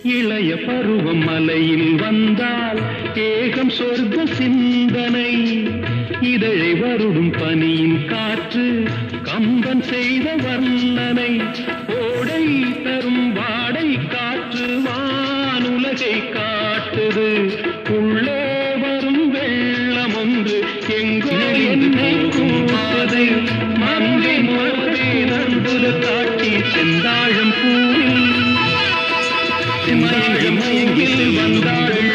இளைய பருவம் மலையில் வந்தால் ஏகம் சொர்க்க சிந்தனை இதழை வருடும் பனியின் காற்று கம்பன் செய்த வர்ணனை ஓடை தரும் வாடை காற்று வானுலகை காட்டுது உள்ளே வரும் வெள்ளம் ஒன்று எங்கோ என்னை கூட்டது மங்கை மோதே நண்புல காட்டி செந்தாழம் பூவில் மயங்கில் வந்தாள்